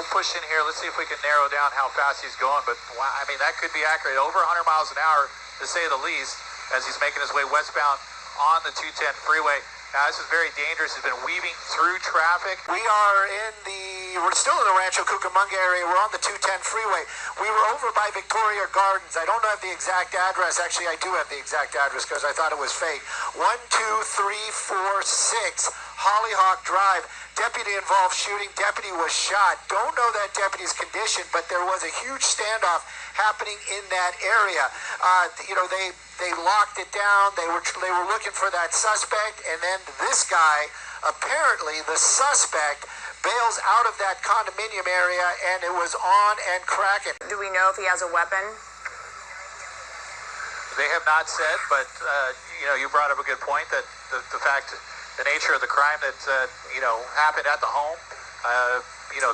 We'll push in here. Let's see if we can narrow down how fast he's going. But, wow, I mean, that could be accurate. Over 100 miles an hour, to say the least, as he's making his way westbound on the 210 freeway. Now, this is very dangerous. He's been weaving through traffic. We're still in the Rancho Cucamonga area. We're on the 210 freeway. We were over by Victoria Gardens. I don't have the exact address. Actually, I do have the exact address because I thought it was fake. 12346 Hollyhock Drive. Deputy involved shooting. Deputy was shot. Don't know that deputy's condition, but there was a huge standoff happening in that area. They locked it down. They were looking for that suspect, and then this guy, apparently the suspect, bails out of that condominium area, and it was on and cracking. Do we know if he has a weapon? They have not said, but you brought up a good point that the nature of the crime that happened at the home,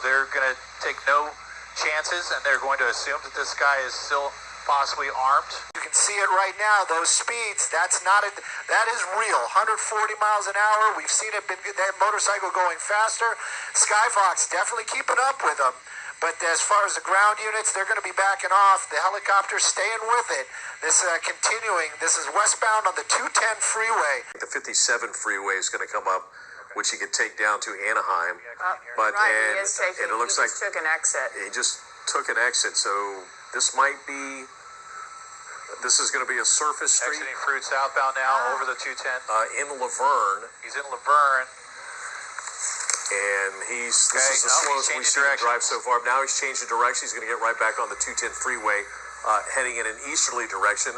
they're going to take no chances, and they're going to assume that this guy is still possibly armed. You can see it right now. Those speeds, that is real. 140 miles an hour. We've seen it. That motorcycle going faster. Skyfox definitely keeping up with them. But as far as the ground units, they're going to be backing off. The helicopter's staying with it. This continuing. This is westbound on the 210 freeway. The 57 freeway is going to come up, which he could take down to Anaheim. Right, it looks like he just took an exit. He just took an exit, so this is going to be a surface street. Exiting Fruit southbound now over the 210. In Laverne. He's in Laverne. And this is the slowest we've seen him drive so far. Now he's changed the direction. He's going to get right back on the 210 freeway, heading in an easterly direction,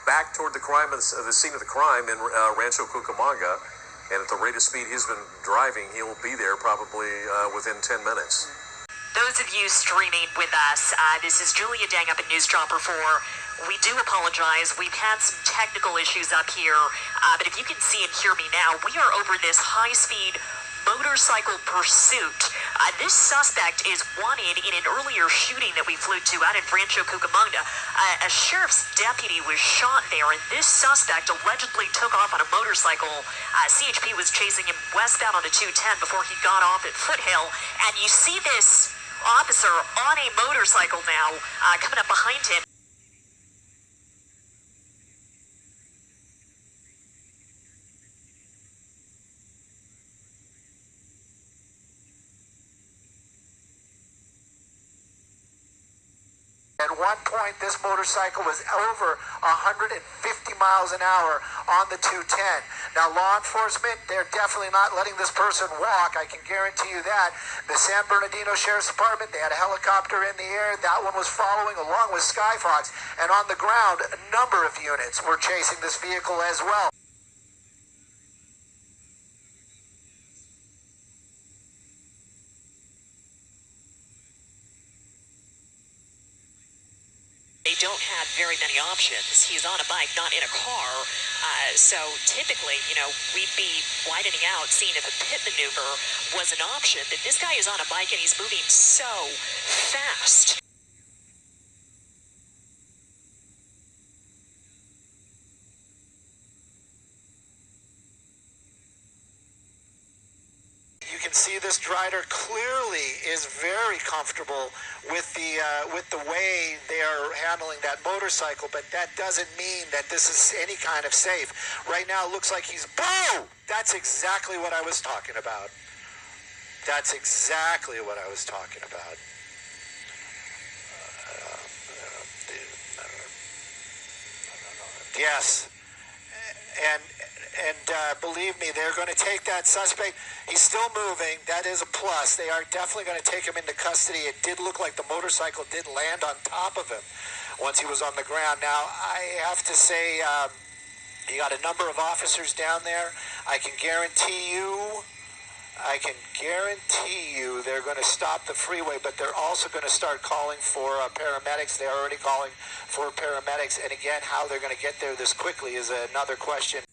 back toward the scene of the crime in Rancho Cucamonga. And at the rate of speed he's been driving, he'll be there probably within 10 minutes. Those of you streaming with us, this is Julia Dang up at News Dropper 4. We do apologize. We've had some technical issues up here, but if you can see and hear me now, we are over this high-speed motorcycle pursuit. This suspect is wanted in an earlier shooting that we flew to out in Rancho Cucamonga. A sheriff's deputy was shot there, and this suspect allegedly took off on a motorcycle. CHP was chasing him westbound on the 210 before he got off at Foothill, and you see this officer on a motorcycle now coming up behind him. At one point, this motorcycle was over 150 miles an hour on the 210. Now, law enforcement, they're definitely not letting this person walk. I can guarantee you that. The San Bernardino Sheriff's Department, they had a helicopter in the air. That one was following along with Skyfox. And on the ground, a number of units were chasing this vehicle as well. They don't have very many options. He's on a bike, not in a car. So typically, we'd be widening out, seeing if a pit maneuver was an option. But this guy is on a bike and he's moving so fast. You can see this rider clearly is very comfortable with the way they are handling that motorcycle, but that doesn't mean that this is any kind of safe. Right now, it looks like he's boom! That's exactly what I was talking about. That's exactly what I was talking about. Yes. And believe me, they're going to take that suspect. He's still moving. That is a plus. They are definitely going to take him into custody. It did look like the motorcycle did land on top of him once he was on the ground. Now, I have to say, you got a number of officers down there. I can guarantee you they're going to stop the freeway, but they're also going to start calling for paramedics. They're already calling for paramedics. And again, how they're going to get there this quickly is another question.